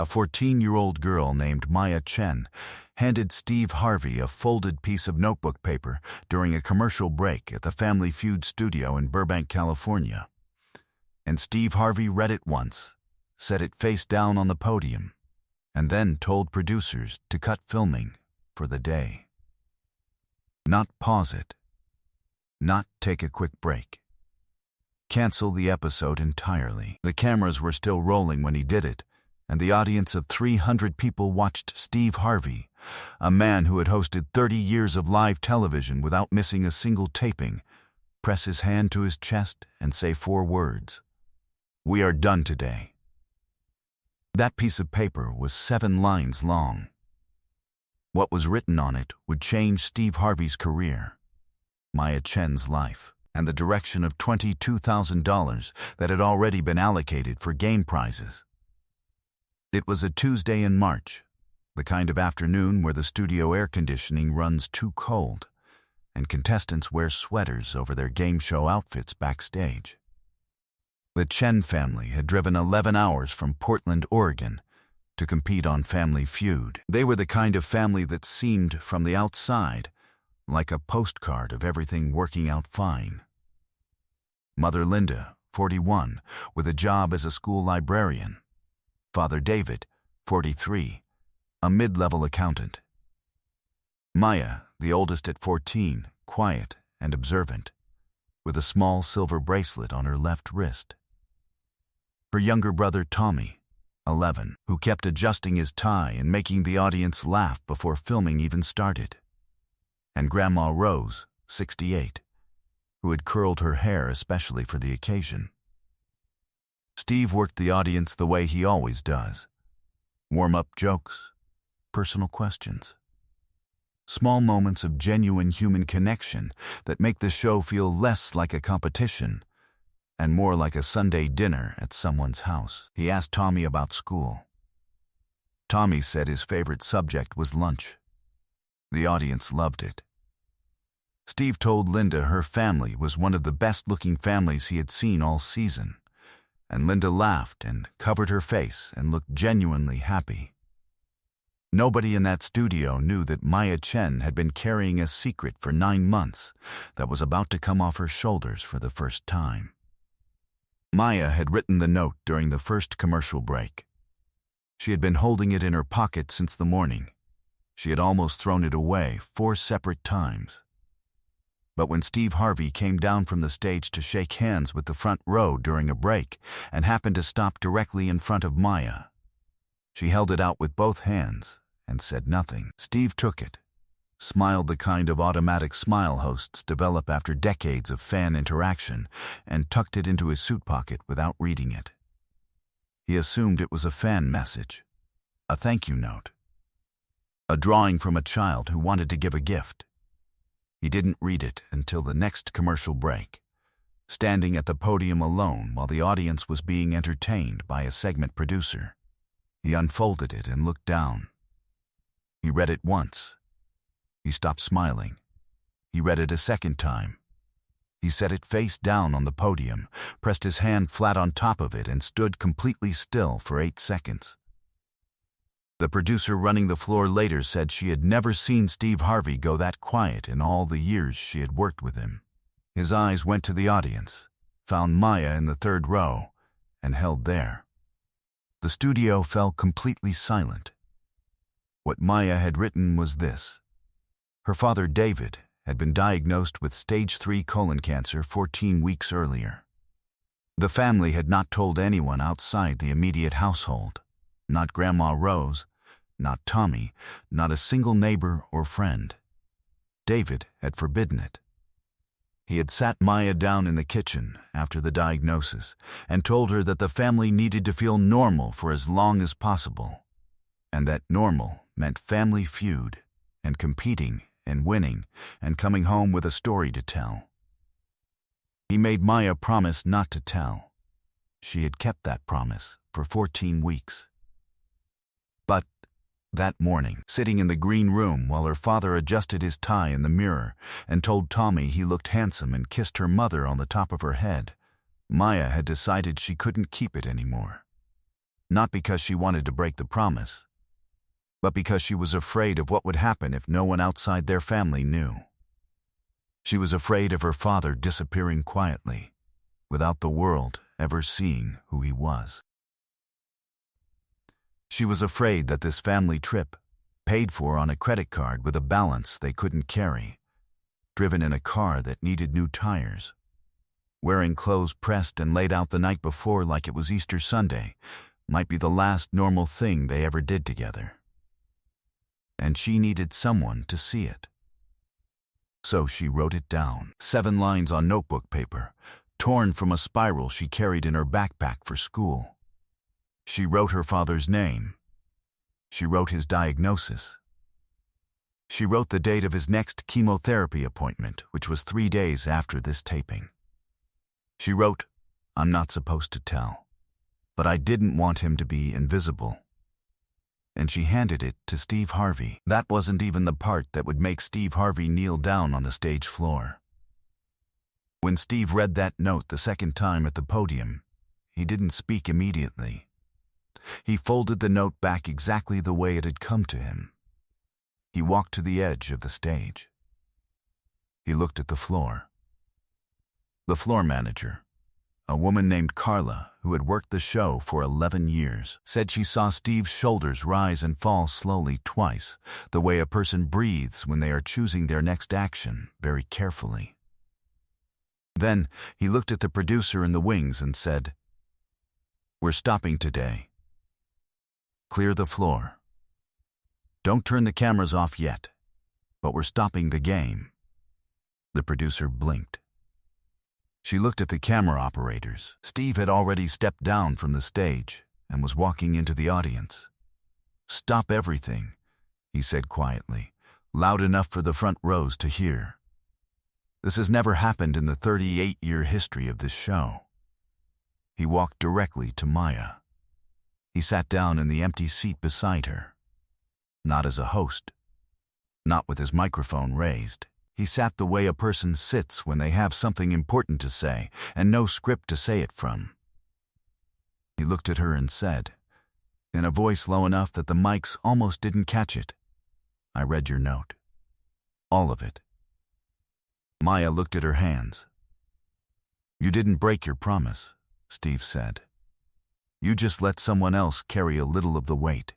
A 14-year-old girl named Maya Chen handed Steve Harvey a folded piece of notebook paper during a commercial break at the Family Feud studio in Burbank, California. And Steve Harvey read it once, set it face down on the podium, and then told producers to cut filming for the day. Not pause it. Not take a quick break. Cancel the episode entirely. The cameras were still rolling when he did it, and the audience of 300 people watched Steve Harvey, a man who had hosted 30 years of live television without missing a single taping, press his hand to his chest and say 4 words: "We are done today." That piece of paper was 7 lines long. What was written on it would change Steve Harvey's career, Maya Chen's life, and the direction of $22,000 that had already been allocated for game prizes. It was a Tuesday in March, the kind of afternoon where the studio air conditioning runs too cold, and contestants wear sweaters over their game show outfits backstage. The Chen family had driven 11 hours from Portland, Oregon, to compete on Family Feud. They were the kind of family that seemed, from the outside, like a postcard of everything working out fine. Mother Linda, 41, with a job as a school librarian. Father David, 43, a mid-level accountant. Maya, the oldest at 14, quiet and observant, with a small silver bracelet on her left wrist. Her younger brother Tommy, 11, who kept adjusting his tie and making the audience laugh before filming even started. And Grandma Rose, 68, who had curled her hair especially for the occasion. Steve worked the audience the way he always does. Warm-up jokes, personal questions. Small moments of genuine human connection that make the show feel less like a competition and more like a Sunday dinner at someone's house. He asked Tommy about school. Tommy said his favorite subject was lunch. The audience loved it. Steve told Linda her family was one of the best-looking families he had seen all season, and Linda laughed and covered her face and looked genuinely happy. Nobody in that studio knew that Maya Chen had been carrying a secret for 9 months that was about to come off her shoulders for the first time. Maya had written the note during the first commercial break. She had been holding it in her pocket since the morning. She had almost thrown it away 4 separate times. But when Steve Harvey came down from the stage to shake hands with the front row during a break and happened to stop directly in front of Maya, she held it out with both hands and said nothing. Steve took it, smiled the kind of automatic smile hosts develop after decades of fan interaction, and tucked it into his suit pocket without reading it. He assumed it was a fan message, a thank you note, a drawing from a child who wanted to give a gift. He didn't read it until the next commercial break, standing at the podium alone while the audience was being entertained by a segment producer. He unfolded it and looked down. He read it once. He stopped smiling. He read it a second time. He set it face down on the podium, pressed his hand flat on top of it, and stood completely still for 8 seconds. The producer running the floor later said she had never seen Steve Harvey go that quiet in all the years she had worked with him. His eyes went to the audience, found Maya in the 3rd row, and held there. The studio fell completely silent. What Maya had written was this. Her father, David, had been diagnosed with stage 3 colon cancer 14 weeks earlier. The family had not told anyone outside the immediate household, not Grandma Rose, not Tommy, not a single neighbor or friend. David had forbidden it. He had sat Maya down in the kitchen after the diagnosis and told her that the family needed to feel normal for as long as possible, and that normal meant Family Feud and competing and winning and coming home with a story to tell. He made Maya promise not to tell. She had kept that promise for 14 weeks. But that morning, sitting in the green room while her father adjusted his tie in the mirror and told Tommy he looked handsome and kissed her mother on the top of her head, Maya had decided she couldn't keep it anymore. Not because she wanted to break the promise, but because she was afraid of what would happen if no one outside their family knew. She was afraid of her father disappearing quietly, without the world ever seeing who he was. She was afraid that this family trip, paid for on a credit card with a balance they couldn't carry, driven in a car that needed new tires, wearing clothes pressed and laid out the night before like it was Easter Sunday, might be the last normal thing they ever did together. And she needed someone to see it. So she wrote it down, 7 lines on notebook paper, torn from a spiral she carried in her backpack for school. She wrote her father's name. She wrote his diagnosis. She wrote the date of his next chemotherapy appointment, which was 3 days after this taping. She wrote, "I'm not supposed to tell, but I didn't want him to be invisible." And she handed it to Steve Harvey. That wasn't even the part that would make Steve Harvey kneel down on the stage floor. When Steve read that note the second time at the podium, he didn't speak immediately. He folded the note back exactly the way it had come to him. He walked to the edge of the stage. He looked at the floor. The floor manager, a woman named Carla, who had worked the show for 11 years, said she saw Steve's shoulders rise and fall slowly twice, the way a person breathes when they are choosing their next action very carefully. Then he looked at the producer in the wings and said, "We're stopping today. Clear the floor. Don't turn the cameras off yet, but we're stopping the game." The producer blinked. She looked at the camera operators. Steve had already stepped down from the stage and was walking into the audience. "Stop everything," he said quietly, loud enough for the front rows to hear. This has never happened in the 38-year history of this show. He walked directly to Maya. He sat down in the empty seat beside her. Not as a host. Not with his microphone raised. He sat the way a person sits when they have something important to say and no script to say it from. He looked at her and said, in a voice low enough that the mics almost didn't catch it, "I read your note. All of it." Maya looked at her hands. "You didn't break your promise," Steve said. "You just let someone else carry a little of the weight."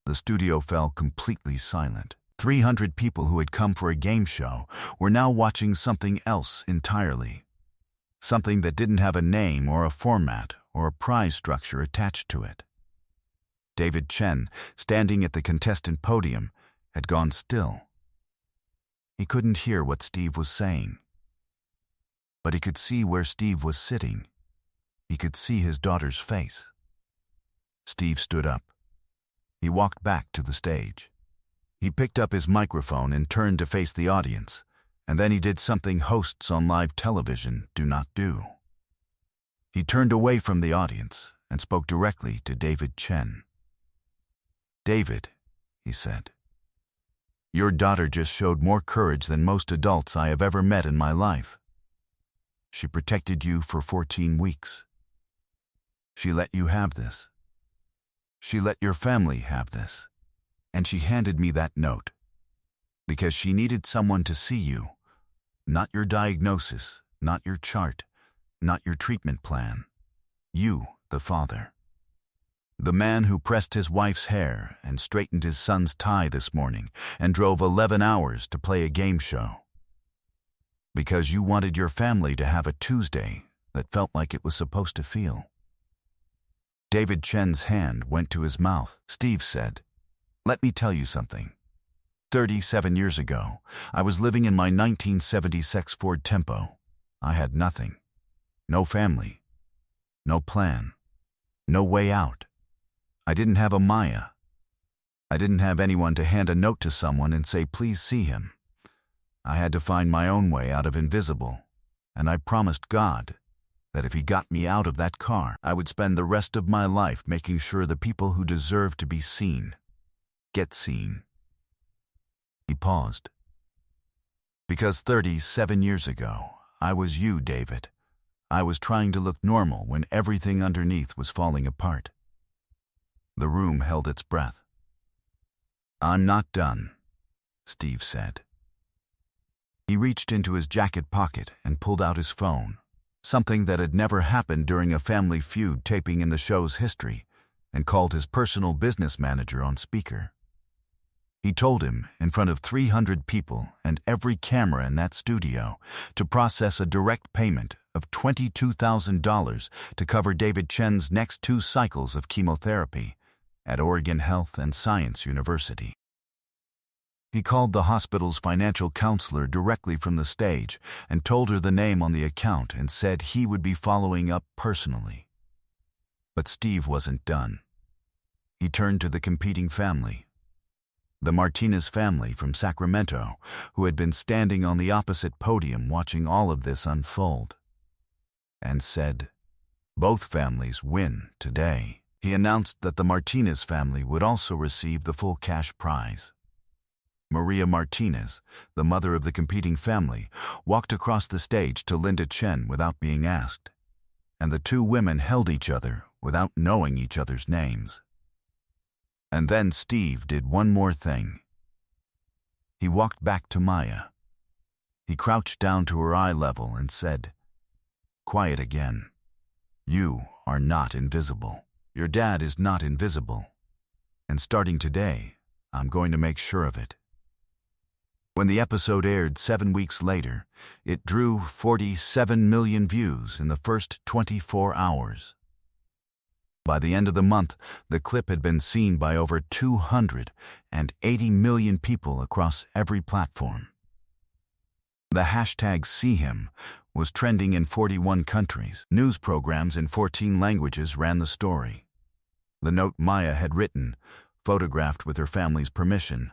The studio fell completely silent. 300 people who had come for a game show were now watching something else entirely. Something that didn't have a name or a format or a prize structure attached to it. David Chen, standing at the contestant podium, had gone still. He couldn't hear what Steve was saying. But he could see where Steve was sitting. He could see his daughter's face. Steve stood up. He walked back to the stage. He picked up his microphone and turned to face the audience, and then he did something hosts on live television do not do. He turned away from the audience and spoke directly to David Chen. "David," he said, "your daughter just showed more courage than most adults I have ever met in my life. She protected you for 14 weeks. She let you have this. She let your family have this. And she handed me that note. Because she needed someone to see you. Not your diagnosis, not your chart, not your treatment plan. You, the father. The man who pressed his wife's hair and straightened his son's tie this morning and drove 11 hours to play a game show. Because you wanted your family to have a Tuesday that felt like it was supposed to feel." David Chen's hand went to his mouth. Steve said, "Let me tell you something. 37 years ago, I was living in my 1976 Ford Tempo. I had nothing. No family. No plan. No way out. I didn't have a Maya. I didn't have anyone to hand a note to someone and say, 'Please see him.' I had to find my own way out of invisible, and I promised God that if he got me out of that car, I would spend the rest of my life making sure the people who deserve to be seen get seen." He paused. "Because 37 years ago, I was you, David. I was trying to look normal when everything underneath was falling apart. The room held its breath. "I'm not done," Steve said. He reached into his jacket pocket and pulled out his phone, something that had never happened during a Family Feud taping in the show's history, and called his personal business manager on speaker. He told him, in front of 300 people and every camera in that studio, to process a direct payment of $22,000 to cover David Chen's next 2 cycles of chemotherapy at Oregon Health and Science University. He called the hospital's financial counselor directly from the stage and told her the name on the account and said he would be following up personally. But Steve wasn't done. He turned to the competing family, the Martinez family from Sacramento, who had been standing on the opposite podium watching all of this unfold, and said, "Both families win today." He announced that the Martinez family would also receive the full cash prize. Maria Martinez, the mother of the competing family, walked across the stage to Linda Chen without being asked, and the 2 women held each other without knowing each other's names. And then Steve did one more thing. He walked back to Maya. He crouched down to her eye level and said, "Quiet again. You are not invisible. Your dad is not invisible. And starting today, I'm going to make sure of it." When the episode aired 7 weeks later, it drew 47 million views in the first 24 hours. By the end of the month, the clip had been seen by over 280 million people across every platform. The hashtag #SeeHim was trending in 41 countries. News programs in 14 languages ran the story. The note Maya had written, photographed with her family's permission,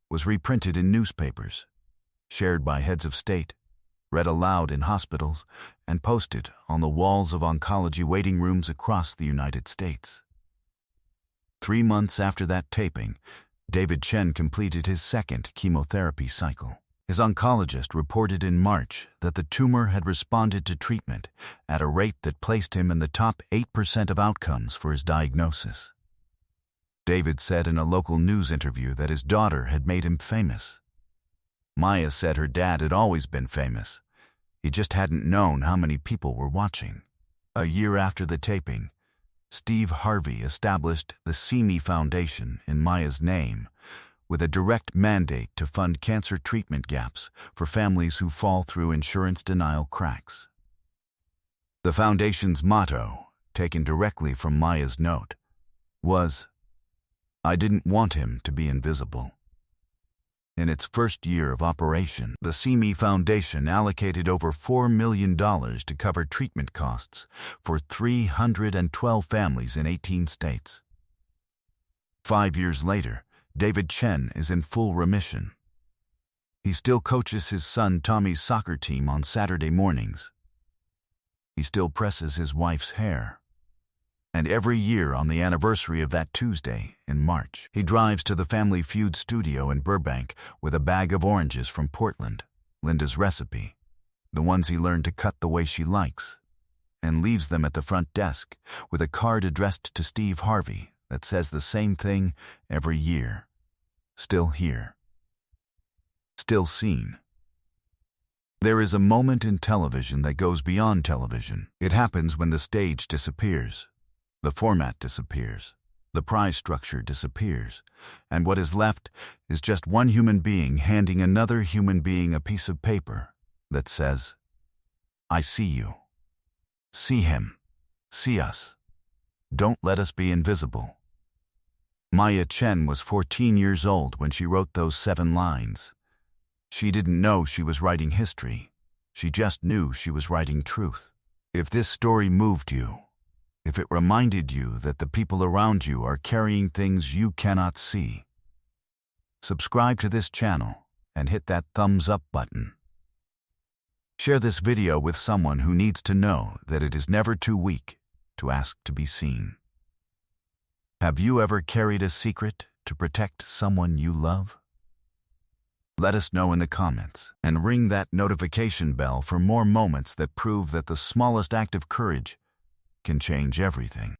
was reprinted in newspapers, shared by heads of state, read aloud in hospitals, and posted on the walls of oncology waiting rooms across the United States. 3 months after that taping, David Chen completed his 2nd chemotherapy cycle. His oncologist reported in March that the tumor had responded to treatment at a rate that placed him in the top 8% of outcomes for his diagnosis. David said in a local news interview that his daughter had made him famous. Maya said her dad had always been famous. He just hadn't known how many people were watching. A year after the taping, Steve Harvey established the See Foundation in Maya's name, with a direct mandate to fund cancer treatment gaps for families who fall through insurance denial cracks. The foundation's motto, taken directly from Maya's note, was, "I didn't want him to be invisible." In its first year of operation, the See Foundation allocated over $4 million to cover treatment costs for 312 families in 18 states. 5 years later, David Chen is in full remission. He still coaches his son Tommy's soccer team on Saturday mornings. He still presses his wife's hair. And every year on the anniversary of that Tuesday in March, he drives to the Family Feud studio in Burbank with a bag of oranges from Portland, Linda's recipe, the ones he learned to cut the way she likes, and leaves them at the front desk with a card addressed to Steve Harvey that says the same thing every year. Still here. Still seen. There is a moment in television that goes beyond television. It happens when the stage disappears. The format disappears, the prize structure disappears, and what is left is just one human being handing another human being a piece of paper that says, "I see you. See him. See us. Don't let us be invisible." Maya Chen was 14 years old when she wrote those 7 lines. She didn't know she was writing history. She just knew she was writing truth. If this story moved you, if it reminded you that the people around you are carrying things you cannot see, subscribe to this channel and hit that thumbs up button. Share this video with someone who needs to know that it is never too weak to ask to be seen. Have you ever carried a secret to protect someone you love? Let us know in the comments and ring that notification bell for more moments that prove that the smallest act of courage can change everything.